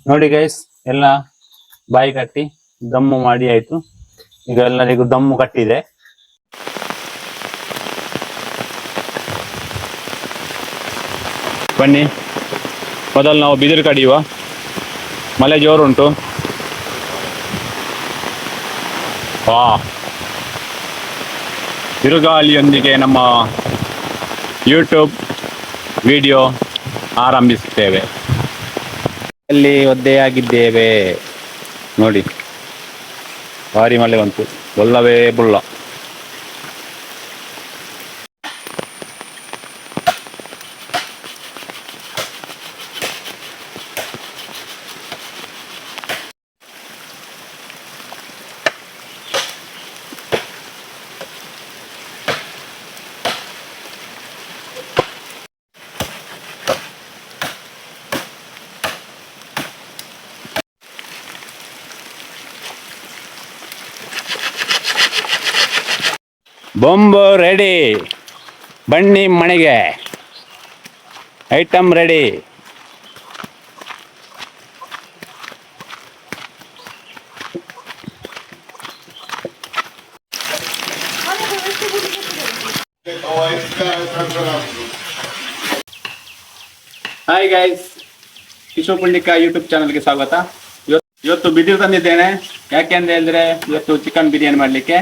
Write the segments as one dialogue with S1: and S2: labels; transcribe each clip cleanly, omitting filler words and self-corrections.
S1: ನೋಡಿ ಗೈಸ್, ಎಲ್ಲ ಬಾಯಿ ಕಟ್ಟಿ ದಮ್ಮು ಮಾಡಿ ಆಯ್ತು. ಈಗ ಎಲ್ಲರಿಗೂ ದಮ್ಮು ಕಟ್ಟಿದೆ. ಬನ್ನಿ, ಮೊದಲು ನಾವು ಬಿದಿರು ಕಡಿಯುವ. ಮಳೆ ಜೋರುಂಟು. ವಾ, ಬಿರುಗಾಳಿಯೊಂದಿಗೆ ನಮ್ಮ ಯೂಟ್ಯೂಬ್ ವಿಡಿಯೋ ಆರಂಭಿಸುತ್ತೇವೆ. ಅಲ್ಲಿ ಒದ್ದೆಯಾಗಿದ್ದೇವೆ ನೋಡಿ, ಭಾರಿ ಮಳೆ ಬಂತು, ಬೊಲ್ಲವೇ ಬುಲ್ಲ. ಬೊಂಬು ರೆಡಿ, ಬನ್ನಿ ಮನೆಗೆ, item ready. Hi guys, Kishore Pundika YouTube ಚಾನಲ್ಗೆ ಸ್ವಾಗತ. ಇವತ್ತು ಬಿದಿರು ತಂದಿದ್ದೇನೆ. ಯಾಕೆಂದ್ರೆ ಹೇಳಿದ್ರೆ ಇವತ್ತು ಚಿಕನ್ ಬಿರಿಯಾನಿ ಮಾಡಲಿಕ್ಕೆ.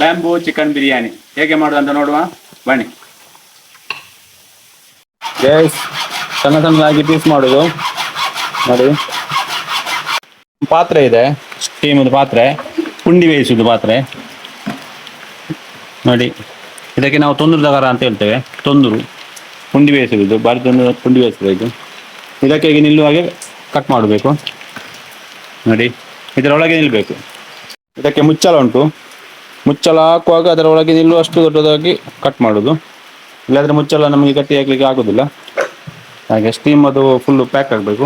S1: ಬ್ಯಾಂಬೂ ಚಿಕನ್ ಬಿರಿಯಾನಿ ಹೇಗೆ ಮಾಡೋದು ಅಂತ ನೋಡುವ, ಬನ್ನಿ ಗೈಸ್. ಸಣ್ಣ ಸಣ್ಣದಾಗಿ ಪೀಸ್ ಮಾಡೋದು ನೋಡಿ. ಪಾತ್ರೆ ಇದೆ, ಸ್ಟೀಮದ ಪಾತ್ರೆ, ಪುಂಡಿ ಬೇಯಿಸುವುದು ಪಾತ್ರೆ ನೋಡಿ. ಇದಕ್ಕೆ ನಾವು ತೊಂದರು ದಗರ ಅಂತ ಹೇಳ್ತೇವೆ. ತೊಂದರು ಪುಂಡಿ ಬೇಯಿಸುವುದು, ಬಾರಿ ತೊಂದರೆ ಪುಂಡಿ ಬೇಯಿಸಬೇಕು. ಇದಕ್ಕೆ ಈಗ ನಿಲ್ಲುವಾಗೆ ಕಟ್ ಮಾಡಬೇಕು ನೋಡಿ. ಇದರೊಳಗೆ ನಿಲ್ಲಬೇಕು. ಇದಕ್ಕೆ ಮುಚ್ಚಳ ಉಂಟು. ಮುಚ್ಚಳ ಹಾಕುವಾಗ ಅದರ ಒಳಗೆ ನಿಲ್ಲುವಷ್ಟು ದೊಡ್ಡದಾಗಿ ಕಟ್ ಮಾಡೋದು, ಇಲ್ಲಾಂದರೆ ಮುಚ್ಚಳ ನಮಗೆ ಗಟ್ಟಿ ಹಾಕ್ಲಿಕ್ಕೆ ಆಗೋದಿಲ್ಲ. ಹಾಗೆ ಸ್ಟೀಮ್ ಅದು ಫುಲ್ಲು ಪ್ಯಾಕ್ ಆಗಬೇಕು.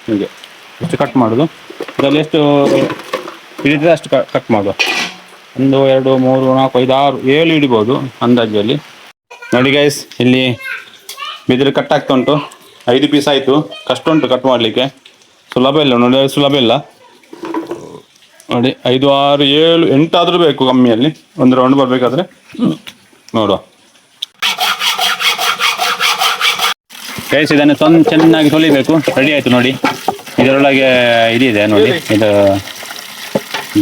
S1: ಹೀಗೆ ಎಷ್ಟು ಕಟ್ ಮಾಡೋದು, ಇದರಲ್ಲಿ ಎಷ್ಟು ಹಿಡಿದ್ರೆ ಅಷ್ಟು ಕಟ್ ಮಾಡುವ. 1 2 3 4 5 6 7 ಹಿಡಿಬೋದು ಅಂದಾಜಲ್ಲಿ ನೋಡಿ ಗೈಸ್. ಇಲ್ಲಿ ಬಿದಿರು ಕಟ್ ಆಗ್ತಾ ಉಂಟು. 5 ಪೀಸ್ ಆಯಿತು. ಕಷ್ಟ ಉಂಟು ಕಟ್ ಮಾಡಲಿಕ್ಕೆ, ಸುಲಭ ಇಲ್ಲ ನೋಡಿ, ಸುಲಭ ಇಲ್ಲ ನೋಡಿ. 5 6 7 8 ಆದರೂ ಬೇಕು ಕಮ್ಮಿಯಲ್ಲಿ, ಒಂದು ರೌಂಡ್ ಬರಬೇಕಾದ್ರೆ ನೋಡುವ ಗೈಸ್. ಇದನ್ನು ಚೆನ್ನಾಗಿ ತೊಳಿಬೇಕು. ರೆಡಿ ಆಯಿತು ನೋಡಿ. ಇದರೊಳಗೆ ಇದಿದೆ ನೋಡಿ, ಇದು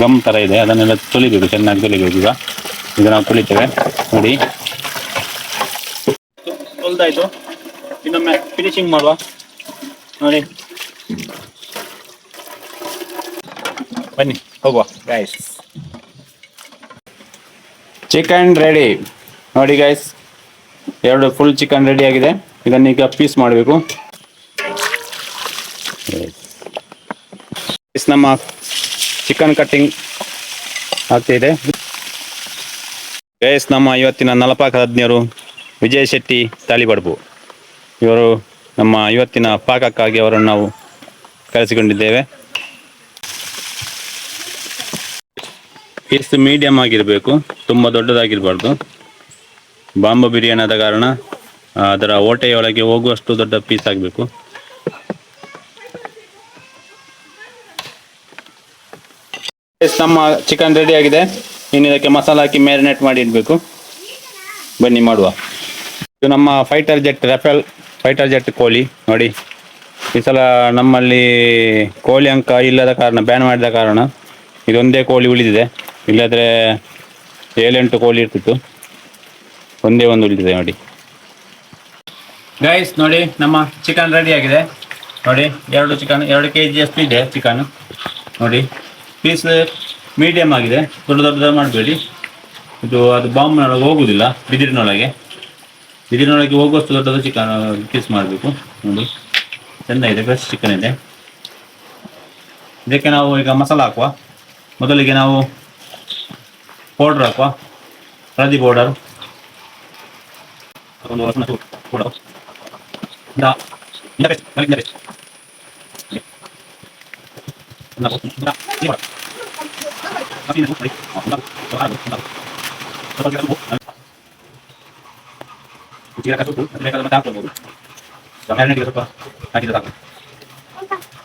S1: ಗಮ್ ಥರ ಇದೆ, ಅದನ್ನೆಲ್ಲ ತೊಳಿಬೇಕು, ಚೆನ್ನಾಗಿ ತೊಳಿಬೇಕು. ಈಗ ನಾವು ತೊಳಿತೇವೆ ನೋಡಿ. ತೊಳ್ದಾಯ್ತು, ಇನ್ನೊಮ್ಮೆ ಫಿನಿಶಿಂಗ್ ಮಾಡುವ ನೋಡಿ. ಬನ್ನಿ ಹೋಗುವ ಗೈಸ್. ಚಿಕನ್ ರೆಡಿ ನೋಡಿ ಗೈಸ್. 2 ಫುಲ್ ಚಿಕನ್ ರೆಡಿ ಆಗಿದೆ. ಇದನ್ನೀಗ ಪೀಸ್ ಮಾಡಬೇಕು. ನಮ್ಮ ಚಿಕನ್ ಕಟ್ಟಿಂಗ್ ಆಗ್ತಿದೆ ಗೈಸ್. ನಮ್ಮ ಇವತ್ತಿನ ನಲಪಾಕ ತಜ್ಞರು ವಿಜಯ್ ಶೆಟ್ಟಿ ತಾಲಿಬಡ್ಬು, ಇವರು ನಮ್ಮ ಇವತ್ತಿನ ಪಾಕಕ್ಕಾಗಿ ಅವರನ್ನು ನಾವು ಕರೆಸಿಕೊಂಡಿದ್ದೇವೆ. ಪೀಸ್ ಮೀಡಿಯಮ್ ಆಗಿರಬೇಕು, ತುಂಬ ದೊಡ್ಡದಾಗಿರಬಾರ್ದು. ಬಾಂಬು ಬಿರಿಯಾನಿ ಆದ ಕಾರಣ ಅದರ ಓಟೆಯೊಳಗೆ ಹೋಗುವಷ್ಟು ದೊಡ್ಡ ಪೀಸ್ ಆಗಬೇಕು. ನಮ್ಮ ಚಿಕನ್ ರೆಡಿ ಆಗಿದೆ. ಇನ್ನು ಇದಕ್ಕೆ ಮಸಾಲ ಹಾಕಿ ಮ್ಯಾರಿನೇಟ್ ಮಾಡಿ ಇಡಬೇಕು. ಬನ್ನಿ ಮಾಡುವ. ಇದು ನಮ್ಮ fighter jet, Rafale fighter jet ಕೋಳಿ ನೋಡಿ. ಈ ಸಲ ನಮ್ಮಲ್ಲಿ ಕೋಳಿ ಅಂಕ ಇಲ್ಲದ ಕಾರಣ, ಬ್ಯಾನ್ ಮಾಡಿದ ಕಾರಣ ಇದೊಂದೇ ಕೋಳಿ ಉಳಿದಿದೆ. ಇಲ್ಲಾದರೆ 7-8 ಕೋಳಿ ಇರ್ತಿತ್ತು, ಒಂದೇ ಒಂದು ಉಳಿದಿದೆ ನೋಡಿ ಗೈಸ್. ನೋಡಿ ನಮ್ಮ ಚಿಕನ್ ರೆಡಿ ಆಗಿದೆ ನೋಡಿ. 2 ಚಿಕನ್ 2 kg ಅಷ್ಟು ಇದೆ ಚಿಕನ್ ನೋಡಿ. ಪೀಸ್ ಮೀಡಿಯಮ್ ಆಗಿದೆ, ದೊಡ್ಡ ಮಾಡಬೇಡಿ. ಇದು ಅದು ಬಾಂಬ್ನೊಳಗೆ ಹೋಗುವುದಿಲ್ಲ, ಬಿದಿರಿನೊಳಗೆ ಹೋಗುವಷ್ಟು ದೊಡ್ಡದು ಚಿಕನ್ ಪೀಸ್ ಮಾಡಬೇಕು ನೋಡಿ. ಚೆಂದ ಇದೆ, ಫ್ರೆಶ್ ಚಿಕನ್ ಇದೆ. ಇದಕ್ಕೆ ನಾವು ಈಗ ಮಸಾಲ ಹಾಕುವ. ಮೊದಲಿಗೆ ನಾವು ಪೌಡ್ರ್ ಹಾಕುವ, ಹಳದಿ ಪೌಡರ್,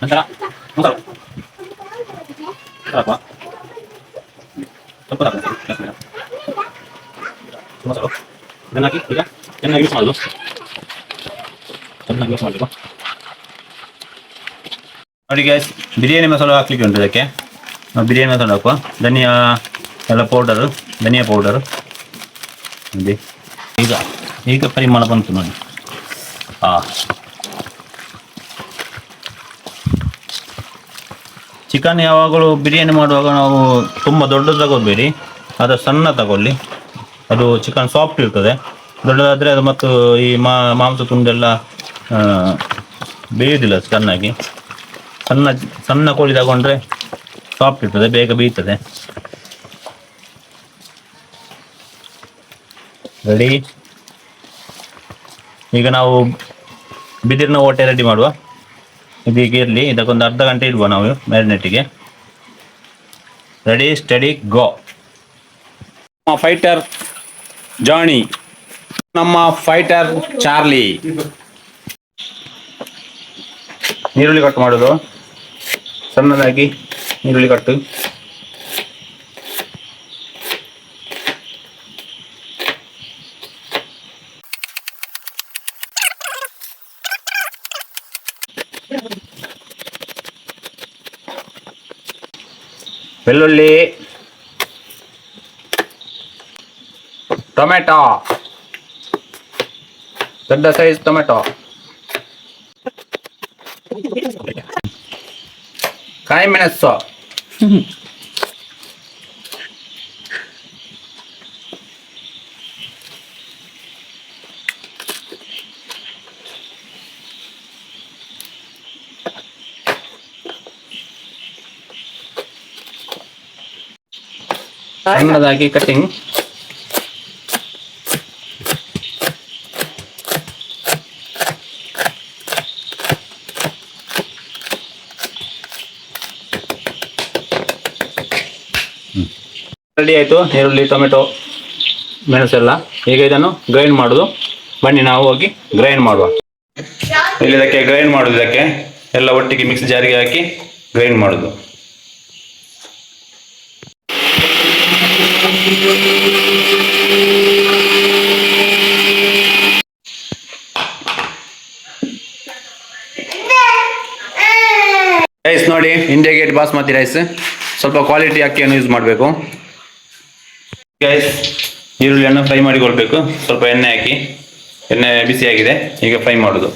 S1: ನಂತರ ಮೊಸರು ಸ್ವಲ್ಪ ಸ್ವಲ್ಪ ಮೊಸರು ಇದನ್ನ ಹಾಕಿ ಈಗ ಚೆನ್ನಾಗಿ ಮಿಕ್ಸ್ ಮಾಡೋದು. ಚೆನ್ನಾಗಿ ಮಿಕ್ಸ್ ಮಾಡಬೇಕು ನೋಡಿ ಗ್ಯಾಸ್. ಬಿರಿಯಾನಿ ಮಸಾಲ ಹಾಕ್ಲಿಕ್ಕೆ ಉಂಟು ಇದಕ್ಕೆ. ಬಿರಿಯಾನಿ ಮಸಾಲ ಹಾಕುವ. ಧನಿಯಾ ಎಲ್ಲ ಪೌಡರು, ಧನಿಯಾ ಪೌಡರು ನೋಡಿ. ಈಗ ಈಗ ಪರಿಮಳ ಬಂತು ನೋಡಿ. ಚಿಕನ್ ಯಾವಾಗಲೂ ಬಿರಿಯಾನಿ ಮಾಡುವಾಗ ನಾವು ತುಂಬ ದೊಡ್ಡದು ತಗೋಬೇಡಿ, ಅದು ಸಣ್ಣ ತಗೊಳ್ಳಿ. ಅದು ಚಿಕನ್ ಸಾಫ್ಟ್ ಇರ್ತದೆ. ದೊಡ್ಡದಾದರೆ ಅದು ಮತ್ತು ಈ ಮಾಂಸ ತುಂಡೆಲ್ಲ ಬೇಯುವುದಿಲ್ಲ ಚೆನ್ನಾಗಿ. ಸಣ್ಣ ಸಣ್ಣ ಕೋಳಿ ತಗೊಂಡ್ರೆ ಸಾಫ್ಟ್ ಇರ್ತದೆ, ಬೇಗ ಬೇಯ್ತದೆ. ರೆಡಿ. ಈಗ ನಾವು ಬಿದಿರಿನ ಓಟೆ ರೆಡಿ ಮಾಡುವ. ಇದೀಗ ಇರಲಿ, ಇದಕ್ಕೊಂದು ಅರ್ಧ ಗಂಟೆ ಇಡುವ ನಾವು ಮ್ಯಾರಿನೇಟಿಗೆ. ರೆಡಿ, ಸ್ಟಡಿ, ಗೋ. ಫೈಟರ್ ಜಾನಿ, ನಮ್ಮ ಫೈಟರ್ ಚಾರ್ಲಿ. ಈರುಳ್ಳಿ ಕಟ್ ಮಾಡೋದು ಸಣ್ಣದಾಗಿ. ಈರುಳ್ಳಿ ಕಟ್ಟು. ಬೆಳ್ಳುಳ್ಳಿ, ಟೊಮೆಟೊ, ದೊಡ್ಡ ಸೈಜ್ ಟೊಮೆಟೊ, ಕಾಯಿ ಮೆಣಸು, ಸಣ್ಣದಾಗಿ ಕಟಿಂಗ್. ರೆಡಿ ಆಯಿತು. ಈರುಳ್ಳಿ, ಟೊಮೆಟೊ, ಮೆಣಸೆಲ್ಲ. ಈಗ ಇದನ್ನು ಗ್ರೈಂಡ್ ಮಾಡೋದು. ಬನ್ನಿ ನಾವು ಹೋಗಿ ಗ್ರೈಂಡ್ ಮಾಡುವ. ಇಲ್ಲಿ ಇದಕ್ಕೆ ಗ್ರೈಂಡ್ ಮಾಡೋದು. ಇದಕ್ಕೆ ಎಲ್ಲ ಒಟ್ಟಿಗೆ ಮಿಕ್ಸ್ ಜಾರಿಗೆ ಹಾಕಿ ಗ್ರೈಂಡ್ ಮಾಡೋದು. ರೈಸ್ ನೋಡಿ, ಇಂಡಿಯಾ ಗೇಟ್ ಬಾಸ್ಮತಿ ರೈಸ್. ಸ್ವಲ್ಪ ಕ್ವಾಲಿಟಿ ಅಕ್ಕಿಯನ್ನು ಯೂಸ್ ಮಾಡಬೇಕು. ಗೈಸ್, ಈರುಳ್ಳಿಯನ್ನು ಫ್ರೈ ಮಾಡಿಕೊಳ್ಬೇಕು. ಸ್ವಲ್ಪ ಎಣ್ಣೆ ಹಾಕಿ, ಎಣ್ಣೆ ಬಿಸಿಯಾಗಿದೆ, ಈಗ ಫ್ರೈ ಮಾಡೋದು.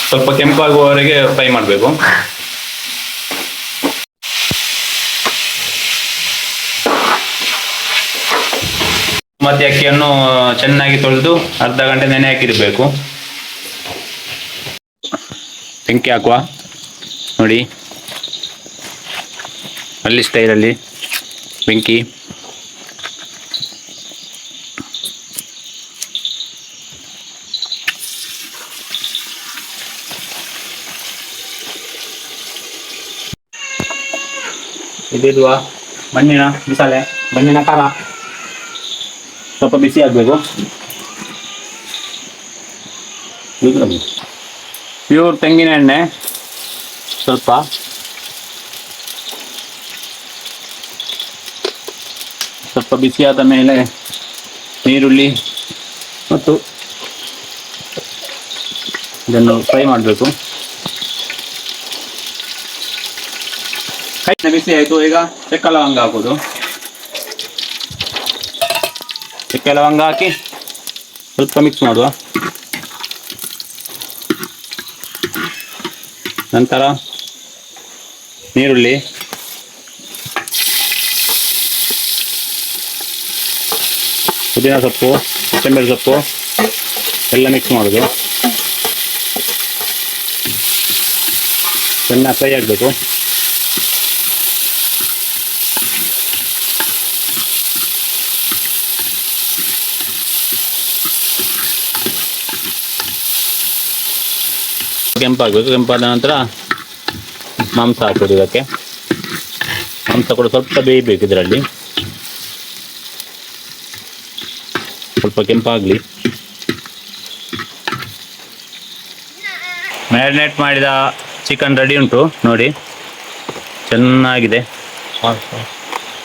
S1: ಸ್ವಲ್ಪ ಕೆಂಪಾಗುವವರೆಗೆ ಫ್ರೈ ಮಾಡಬೇಕು. ಮತ್ತೆ ಅಕ್ಕಿಯನ್ನು ಚೆನ್ನಾಗಿ ತೊಳೆದು ಅರ್ಧ ಗಂಟೆ ನೆನೆ ಹಾಕಿರಬೇಕು. ಬೆಂಕಿ ಹಾಕುವ ನೋಡಿ, ಅಲ್ಲಿ ಸ್ಟೈಲಲ್ಲಿ ಬೆಂಕಿ. ಇದಿರುವ ಮಣ್ಣಿನ ಮಸಾಲೆ, ಮಣ್ಣಿನ ಖಾರ ಸ್ವಲ್ಪ ಬಿಸಿ ಆಗಬೇಕು. ಪ್ಯೂರ್ ತೆಂಗಿನ ಎಣ್ಣೆ ಸ್ವಲ್ಪ, ಸ್ವಲ್ಪ ಬಿಸಿಯಾದ ಮೇಲೆ ಈರುಳ್ಳಿ ಮತ್ತು ಇದನ್ನು ಫ್ರೈ ಮಾಡಬೇಕು. ಕೈ ಬಿಸಿ ಆಯಿತು. ಈಗ ಚಕ್ಕೆ ಲವಂಗ ಹಾಕೋದು. ಚಕ್ಕೆ ಲವಂಗ ಹಾಕಿ ಸ್ವಲ್ಪ ಮಿಕ್ಸ್ ಮಾಡುವ. ನಂತರ ಈರುಳ್ಳಿ, ಪುದೀನ ಸೊಪ್ಪು, ಕೊತ್ತಂಬರಿ ಸೊಪ್ಪು ಎಲ್ಲ ಮಿಕ್ಸ್ ಮಾಡೋದು. ಚೆನ್ನಾಗಿ ಫ್ರೈ ಆಗಬೇಕು. ಕೆಂಪಾಗಬೇಕು. ಕೆಂಪಾದ ನಂತರ ಮಾಂಸ ಹಾಕೋದು. ಇದಕ್ಕೆ ಮಾಂಸ ಕೂಡ ಸ್ವಲ್ಪ ಬೇಯಬೇಕು ಇದರಲ್ಲಿ. ಸ್ವಲ್ಪ ಕೆಂಪಾಗಲಿ. ಮ್ಯಾರಿನೇಟ್ ಮಾಡಿದ ಚಿಕನ್ ರೆಡಿ ಉಂಟು ನೋಡಿ, ಚೆನ್ನಾಗಿದೆ,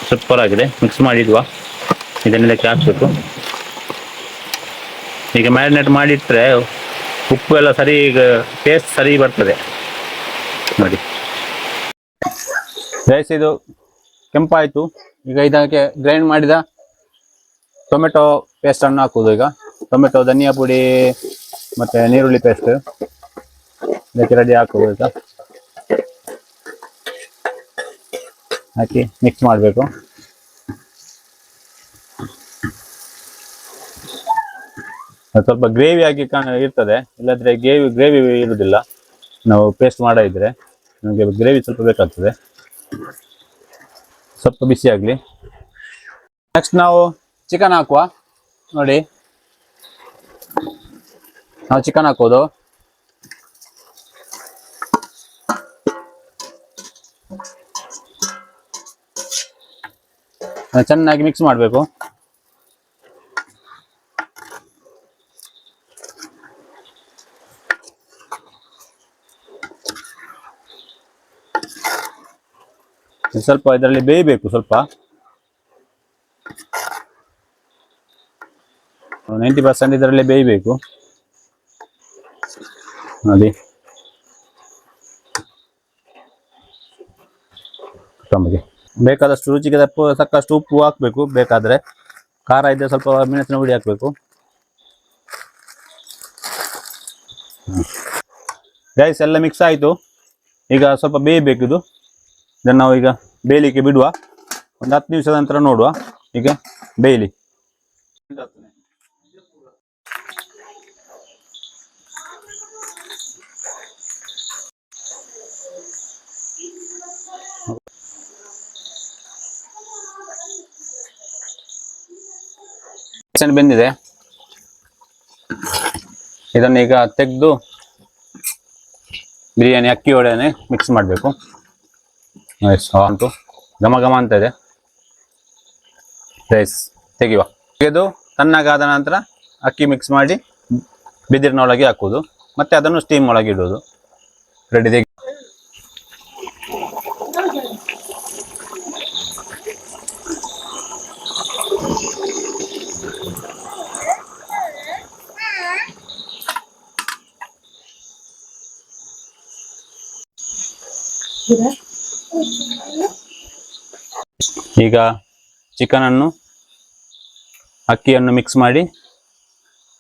S1: ಸೂಪರ್ ಆಗಿದೆ. ಮಿಕ್ಸ್ ಮಾಡಿದ್ವಾ, ಇದನ್ನೆಲ್ಲಕ್ಕೆ ಹಾಕ್ಬೇಕು. ಈಗ ಮ್ಯಾರಿನೇಟ್ ಮಾಡಿಟ್ರೆ ಉಪ್ಪು ಎಲ್ಲ ಸರಿ, ಈಗ ಟೇಸ್ಟ್ ಸರಿ ಬರ್ತದೆ ನೋಡಿ. ರೈಸ್ ಇದು ಕೆಂಪಾಯಿತು. ಈಗ ಇದಕ್ಕೆ ಗ್ರೈಂಡ್ ಮಾಡಿದ ಟೊಮೆಟೊ ಪೇಸ್ಟನ್ನು ಹಾಕುವುದು. ಈಗ ಟೊಮೆಟೊ, ಧನಿಯಾ ಪುಡಿ ಮತ್ತು ನೀರುಳ್ಳಿ ಪೇಸ್ಟ್ ಇದಕ್ಕೆ ರೆಡಿ ಹಾಕುವುದು. ಈಗ ಹಾಕಿ ಮಿಕ್ಸ್ ಮಾಡಬೇಕು. ಸ್ವಲ್ಪ ಗ್ರೇವಿ ಆಗಿ ಇರ್ತದೆ, ಇಲ್ಲದ್ರೆ ಗ್ರೇವಿ ಇರುವುದಿಲ್ಲ. ನಾವು ಪೇಸ್ಟ್ ಮಾಡಿದ್ರೆ ನಮಗೆ ಗ್ರೇವಿ ಸ್ವಲ್ಪ ಬೇಕಾಗ್ತದೆ. ಸ್ವಲ್ಪ ಬಿಸಿ ಆಗಲಿ. ನೆಕ್ಸ್ಟ್ ನಾವು ಚಿಕನ್ ಹಾಕುವ ನೋಡಿ. ನಾವು ಚಿಕನ್ ಹಾಕೋದು. ಚೆನ್ನಾಗಿ ಮಿಕ್ಸ್ ಮಾಡಬೇಕು. ಸ್ವಲ್ಪ ಇದರಲ್ಲಿ ಬೇಯಬೇಕು. ಸ್ವಲ್ಪ 90% ಇದರಲ್ಲಿ ಬೇಯಬೇಕು ನೋಡಿ. ಬೇಕಾದಷ್ಟು ರುಚಿಗೆ ತಕ್ಕಷ್ಟು ಉಪ್ಪು ಹಾಕಬೇಕು. ಬೇಕಾದರೆ ಖಾರ ಇದ್ದರೆ ಸ್ವಲ್ಪ ಮೆಣಸಿನ ಹುಡಿ ಹಾಕಬೇಕು. ರೈಸ್ ಎಲ್ಲ ಮಿಕ್ಸ್ ಆಯಿತು. ಈಗ ಸ್ವಲ್ಪ ಬೇಯಬೇಕು ಇದು. ಇದನ್ನು ನಾವು ಈಗ ಬೇಯಲಿಕ್ಕೆ ಬಿಡುವ. ಒಂದು 10 ನಿಮಿಷದ ನಂತರ ನೋಡುವ. ಈಗ ಬೇಯಲಿ. ಬೆಂದಿದೆ. ಇದನ್ನು ಈಗ ತೆಗೆದು ಬಿರಿಯಾನಿ ಅಕ್ಕಿ ಒಳಗನೆ ಮಿಕ್ಸ್ ಮಾಡಬೇಕು. ಉಂಟು ಘಮ ಘಮ ಅಂತ ಇದೆ. ರೈಸ್ ತೆಗೆಯುವ. ತೆಗೆದು ತಣ್ಣಗಾದ ನಂತರ ಅಕ್ಕಿ ಮಿಕ್ಸ್ ಮಾಡಿ ಬಿದಿರಿನೊಳಗೆ ಹಾಕುವುದು. ಮತ್ತೆ ಅದನ್ನು ಸ್ಟೀಮ್ ಒಳಗೆ ಇಡುವುದು. ರೆಡಿ. ತೆಗಿ. ಈಗ ಚಿಕನ್ ಅನ್ನು ಅಕ್ಕಿಯನ್ನು ಮಿಕ್ಸ್ ಮಾಡಿ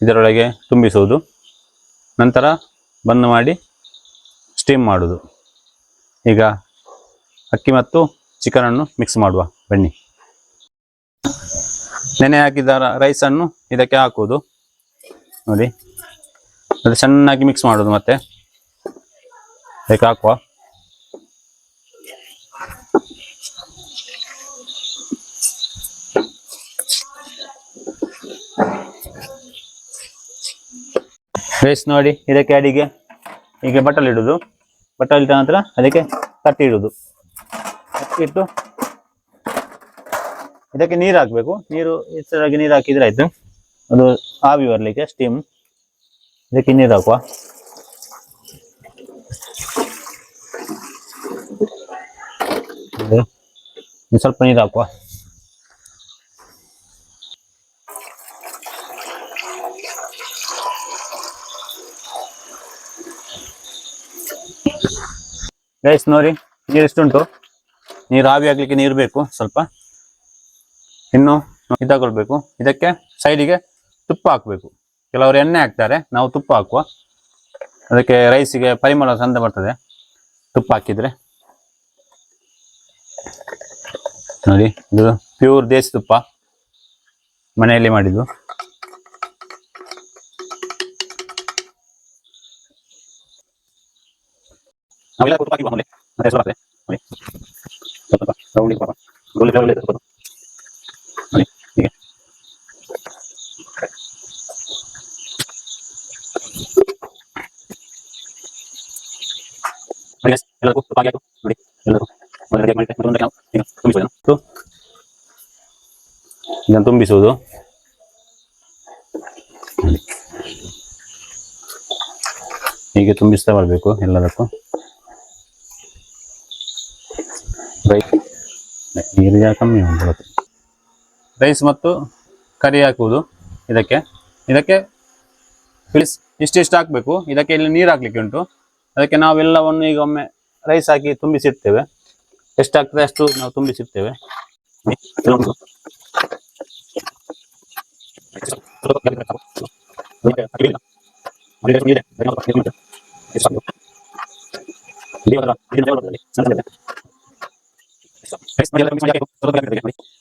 S1: ಇದರೊಳಗೆ ತುಂಬಿಸುವುದು. ನಂತರ ಬಂದ್ ಮಾಡಿ ಸ್ಟೀಮ್ ಮಾಡುವುದು. ಈಗ ಅಕ್ಕಿ ಮತ್ತು ಚಿಕನ್ ಅನ್ನು ಮಿಕ್ಸ್ ಮಾಡುವ ಬನ್ನಿ. ನೆನೆ ಹಾಕಿದ ರೈಸನ್ನು ಇದಕ್ಕೆ ಹಾಕುವುದು ನೋಡಿ. ಅದು ಚೆನ್ನಾಗಿ ಮಿಕ್ಸ್ ಮಾಡುವುದು. ಮತ್ತೆ ಅದಕ್ಕೆ ಹಾಕುವ. ರೈಸ್ ನೋಡಿ, ಇದಕ್ಕೆ ಅಡಿಗೆ ಈಗ ಬಟ್ಟಲು ಇಡುವುದು. ಬಟ್ಟಲು ಇಟ್ಟ ನಂತರ ಅದಕ್ಕೆ ತಟ್ಟಿ ಇಡುವುದು. ಇಟ್ಟು ಇದಕ್ಕೆ ನೀರು ಹಾಕಬೇಕು. ನೀರು ಹೆಚ್ಚಾಗಿ ನೀರು ಹಾಕಿದ್ರೆ ಆಯ್ತು. ಅದು ಆವಿ ಬರಲಿಕ್ಕೆ ಸ್ಟೀಮ್. ಇದಕ್ಕೆ ನೀರು ಹಾಕುವ. ಸ್ವಲ್ಪ ನೀರು ಹಾಕುವ. ರೈಸ್ ನೋಡಿ, ನೀರು ಎಷ್ಟುಂಟು. ನೀರು ಆವಿ ಆಗ್ಲಿಕ್ಕೆ ನೀರು ಬೇಕು ಸ್ವಲ್ಪ. ಇನ್ನು ಇದಾಕೊಳ್ಬೇಕು. ಇದಕ್ಕೆ ಸೈಡಿಗೆ ತುಪ್ಪ ಹಾಕಬೇಕು. ಕೆಲವರು ಎಣ್ಣೆ ಹಾಕ್ತಾರೆ, ನಾವು ತುಪ್ಪ ಹಾಕುವ. ಅದಕ್ಕೆ ರೈಸಿಗೆ ಪರಿಮಳ ಚಂದ ಬರ್ತದೆ ತುಪ್ಪ ಹಾಕಿದ್ರೆ ನೋಡಿ. ಇದು ಪ್ಯೂರ್ ದೇಸಿ ತುಪ್ಪ, ಮನೆಯಲ್ಲಿ ಮಾಡಿದ್ದು. ಎಲ್ಲರಿಗೂ ತುಪ್ಪ ಹಾಕಿ ನೋಡಿ. ಎಲ್ಲರೂ ಇದನ್ನು ತುಂಬಿಸುವುದು. ಹೀಗೆ ತುಂಬಿಸ್ತಾ ಬರಬೇಕು ಎಲ್ಲದಕ್ಕೂ. ನೀರಿಗೆ ಕಮ್ಮಿ ಉಂಟು. ರೈಸ್ ಮತ್ತು ಕರಿ ಹಾಕುವುದು ಇದಕ್ಕೆ ಇಷ್ಟಿಷ್ಟು ಹಾಕಬೇಕು. ಇದಕ್ಕೆ ಇಲ್ಲಿ ನೀರು ಹಾಕ್ಲಿಕ್ಕೆ ಉಂಟು. ಅದಕ್ಕೆ ನಾವೆಲ್ಲವನ್ನು ಈಗ ಒಮ್ಮೆ ರೈಸ್ ಹಾಕಿ ತುಂಬಿಸಿರ್ತೇವೆ. ಎಷ್ಟಾಗ್ತದೆ ಅಷ್ಟು ನಾವು ತುಂಬಿಸಿರ್ತೇವೆ.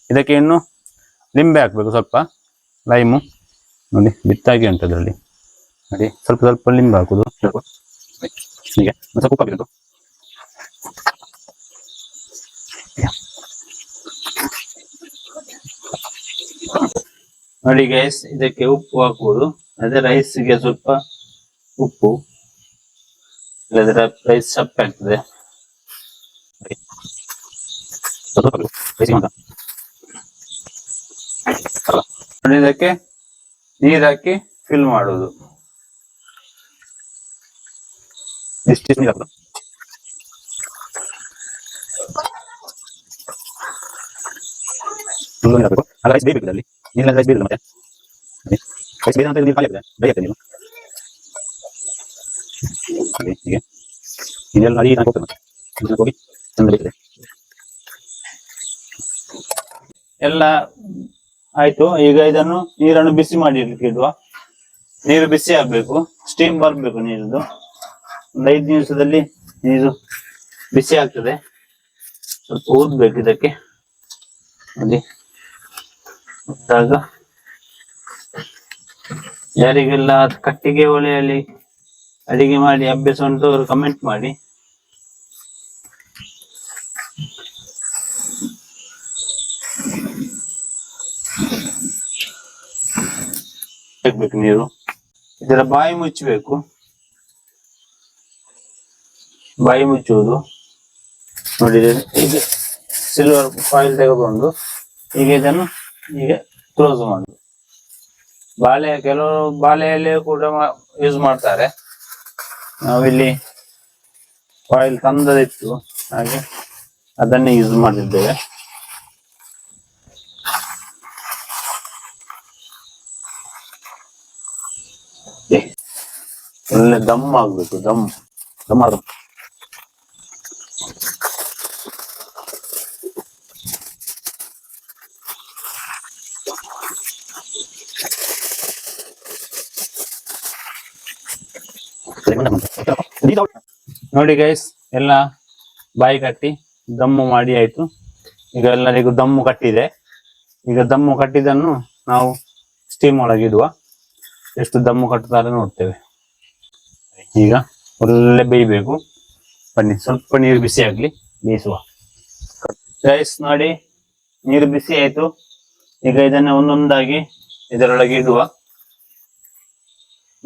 S1: ಇದಕ್ಕೆ ಇನ್ನು ಲಿಂಬೆ ಹಾಕ್ಬೇಕು, ಸ್ವಲ್ಪ ಲೈಮು ನೋಡಿ ಬಿತ್ತಾಗಿ ಉಂಟು ಅದರಲ್ಲಿ. ನೋಡಿ ಸ್ವಲ್ಪ ಸ್ವಲ್ಪ ಲಿಂಬೆ ಹಾಕುದು. ಹೀಗೆ ಸ್ವಲ್ಪ ಉಪ್ಪು ಹಾಕಬೇಕು. ನೋಡಿ ಗೈಸ್, ಇದಕ್ಕೆ ಉಪ್ಪು ಹಾಕುವುದು. ಅದೇ ರೈಸ್ಗೆ ಸ್ವಲ್ಪ ಉಪ್ಪು, ಇಲ್ಲದ್ರೆ ರೈಸ್ ಸಪ್ಪೆ ಆಗ್ತದೆ. ಇದಕ್ಕೆ ನೀರು ಹಾಕಿ ಫಿಲ್ ಮಾಡುವುದು. ಇಷ್ಟು ನೀರು ಹಾಕುದು. ರೈಸ್ ಬೇಯಬೇಕು ಅಲ್ಲಿ, ನೀರಿನ ರೈಸ್ ಬೇಯಿಲ್ಲ. ಮತ್ತೆ ರೈಸ್ ಬೇಡ ಅಂತ ನೀರು ಖಾಲಿ ಆಗಿದೆ, ಬೇಯುತ್ತೆ ನೀರು. ಹೀಗೆ ಇದೆಲ್ಲ ಅಡಿ ಹೋಗ್ತದೆ. ಮತ್ತೆ ಹೋಗಿ ಚಂದ ಬೇಯ್ತದೆ. ಎಲ್ಲ ಆಯ್ತು. ಈಗ ಇದನ್ನು ನೀರನ್ನು ಬಿಸಿ ಮಾಡಿ ಇಡುವ. ನೀರು ಬಿಸಿ ಆಗ್ಬೇಕು, ಸ್ಟೀಮ್ ಬರ್ಬೇಕು ನೀರದು. ಒಂದು 5 ನಿಮಿಷದಲ್ಲಿ ನೀರು ಬಿಸಿ ಆಗ್ತದೆ. ಸ್ವಲ್ಪ ಊದ್ಬೇಕು ಇದಕ್ಕೆ. ನೋಡಿ ಉದ್ದಾಗ ಯಾರಿಗೆಲ್ಲ ಕಟ್ಟಿಗೆ ಒಲೆಯಲ್ಲಿ ಅಡಿಗೆ ಮಾಡಿ ಅಭ್ಯಾಸ ಉಂಟು ಅವರು ಕಮೆಂಟ್ ಮಾಡಿ. ಹಾಕ್ಬೇಕು ನೀರು. ಇದರ ಬಾಯಿ ಮುಚ್ಚಬೇಕು. ಬಾಯಿ ಮುಚ್ಚುವುದು ನೋಡಿ. ಹೀಗೆ ಸಿಲ್ವರ್ ಫಾಯಿಲ್ ತೆಗೆದುಕೊಂಡು ಹೀಗೆ ಇದನ್ನು ಹೀಗೆ ಕ್ಲೋಸ್ ಮಾಡುದು. ಕೆಲವರು ಬಾಳೆ ಎಲೆ ಕೂಡ ಯೂಸ್ ಮಾಡ್ತಾರೆ. ನಾವಿಲ್ಲಿ ಫಾಯಿಲ್ ತಂದದಿತ್ತು, ಹಾಗೆ ಅದನ್ನೇ ಯೂಸ್ ಮಾಡಿದ್ದೇವೆ. ಒಳ್ಳೆ ದಮ್ ಆಗ್ಬೇಕು. ದಮ್ ಆಗ ನೋಡಿ ಗೈಸ್, ಎಲ್ಲ ಬಾಯಿ ಕಟ್ಟಿ ದಮ್ಮು ಮಾಡಿ ಆಯ್ತು. ಈಗ ಎಲ್ಲರಿಗೂ ದಮ್ಮು ಕಟ್ಟಿದೆ. ಈಗ ದಮ್ಮು ಕಟ್ಟಿದ್ದನ್ನು ನಾವು ಸ್ಟೀಮ್ ಒಳಗೆ ಇಡುವ. ಎಷ್ಟು ದಮ್ಮು ಕಟ್ಟುತ್ತಾರೆ ನೋಡ್ತೇವೆ. ಈಗ ಒಳ್ಳೆ ಬೇಯಬೇಕು. ಬನ್ನಿ, ಸ್ವಲ್ಪ ನೀರು ಬಿಸಿ ಆಗ್ಲಿ, ಬೇಯಿಸುವ. ಗೈಸ್ ನೋಡಿ, ನೀರು ಬಿಸಿ ಆಯ್ತು. ಈಗ ಇದನ್ನ ಒಂದೊಂದಾಗಿ ಇದರೊಳಗೆ ಇಡುವ.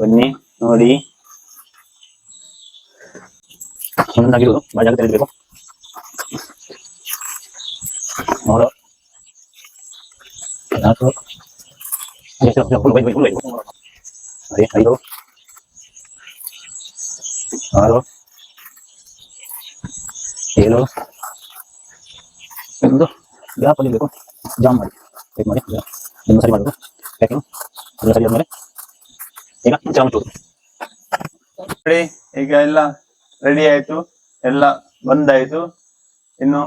S1: ಬನ್ನಿ ನೋಡಿ, ಒಂದೊಂದಾಗಿ ಇಡುವುದು. ಜಾಗ ತೆಗೆದುಬೇಕು. ನೋಡು, 4 5 6 7 ಒಂದು ಗ್ಯಾಪ್ ಅಲ್ಲಿ ಬೇಕು. ಜಾಮ್ ಮಾಡಿ ಚೆಕ್ ಮಾಡಿ ಇದನ್ನು ಸರಿ ಮಾಡೋದು. ಪ್ಯಾಕಿಂಗ್ ಎಲ್ಲ ಸರಿ ಆದ್ಮೇಲೆ ಈಗ ಜಾಮ್ ಚೂರು ನೋಡಿ. ಈಗ ಎಲ್ಲ ರೆಡಿ ಆಯ್ತು, ಎಲ್ಲ ಬಂದಾಯ್ತು. ಇನ್ನು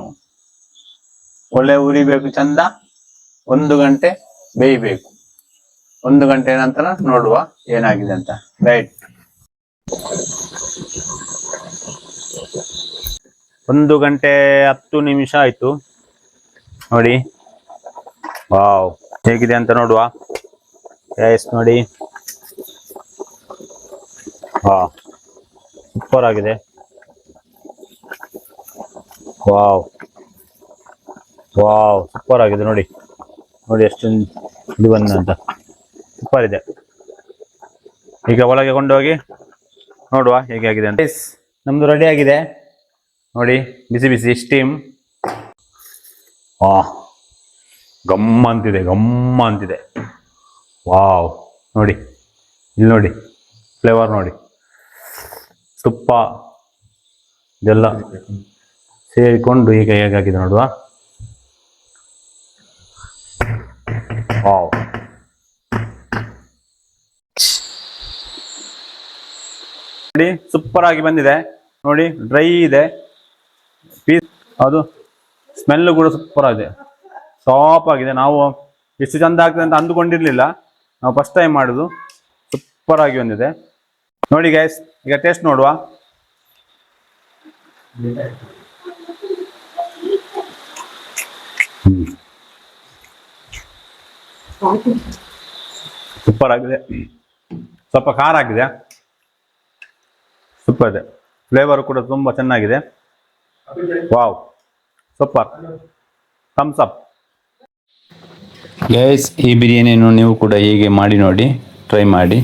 S1: ಒಳ್ಳೆ ಉರಿಬೇಕು ಚಂದ. 1 ಗಂಟೆ ಬೇಯಬೇಕು. 1 ಗಂಟೆ ನಂತರ ನೋಡುವ ಏನಾಗಿದೆ ಅಂತ. ರೈಟ್, 1 ಗಂಟೆ 10 ನಿಮಿಷ ಆಯ್ತು ನೋಡಿ. ವಾವ್, ಹೇಗಿದೆ ಅಂತ ನೋಡುವ. ಎಸ್ ನೋಡಿ, ಸೂಪರ್ ಆಗಿದೆ. ವಾವ್ ವಾವ್, ಸೂಪರ್ ಆಗಿದೆ ನೋಡಿ. ನೋಡಿ ಎಷ್ಟು ಇದು ಬಂದಂತ, ಸೂಪರ್ ಇದೆ. ಈಗ ಒಳಗೆ ಕೊಂಡೋಗಿ ನೋಡುವ ಹೇಗೆ ಆಗಿದೆ ಅಂತ. ನಮ್ದು ರೆಡಿ ಆಗಿದೆ ನೋಡಿ. ಬಿಸಿ ಬಿಸಿ ಸ್ಟೀಮ್. ಗಮ್ಮ ಅಂತಿದೆ, ಗಮ್ಮ ಅಂತಿದೆ. ವಾವ್ ನೋಡಿ, ಇಲ್ಲಿ ನೋಡಿ ಫ್ಲೇವರ್ ನೋಡಿ, ತುಪ್ಪ ಇದೆಲ್ಲ ಸೇರಿಕೊಂಡು ಈಗ ಹೇಗಾಗಿದೆ ನೋಡುವ. ವಾವ್, ನೋಡಿ ಸೂಪರ್ ಆಗಿ ಬಂದಿದೆ ನೋಡಿ. ಡ್ರೈ ಇದೆ ಪೀಸ್, ಅದು ಸ್ಮೆಲ್ ಕೂಡ ಸೂಪರ್ ಆಗಿದೆ, ಸಾಫ್ಟ್ ಆಗಿದೆ. ನಾವು ಎಷ್ಟು ಚಂದ ಆಗ್ತದೆ ಅಂತ ಅಂದುಕೊಂಡಿರ್ಲಿಲ್ಲ, ನಾವು ಫಸ್ಟ್ ಟೈಮ್ ಮಾಡುದು. ಸೂಪರ್ ಆಗಿ ಬಂದಿದೆ ನೋಡಿ ಗೈಸ್. ಈಗ ಟೇಸ್ಟ್ ನೋಡುವ. ಸೂಪರ್ ಆಗಿದೆ, ಸ್ವಲ್ಪ ಖಾರ ಆಗಿದೆ, ಸೂಪರ್ ಇದೆ. ಫ್ಲೇವರ್ ಕೂಡ ತುಂಬಾ ಚೆನ್ನಾಗಿದೆ. Wow, super, thumbs up. Guys, ಈ ಬಿರಿಯಾನಿಯನ್ನು ನೀವು ಕೂಡ ಹೀಗೆ ಮಾಡಿ ನೋಡಿ, ಟ್ರೈ ಮಾಡಿ.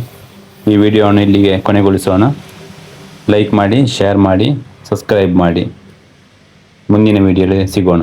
S1: ಈ ವಿಡಿಯೋವನ್ನು ಇಲ್ಲಿಗೆ ಕೊನೆಗೊಳಿಸೋಣ. ಲೈಕ್ ಮಾಡಿ, ಶೇರ್ ಮಾಡಿ, ಸಬ್ಸ್ಕ್ರೈಬ್ ಮಾಡಿ. ಮುಂದಿನ ವಿಡಿಯೋಲಿ ಸಿಗೋಣ.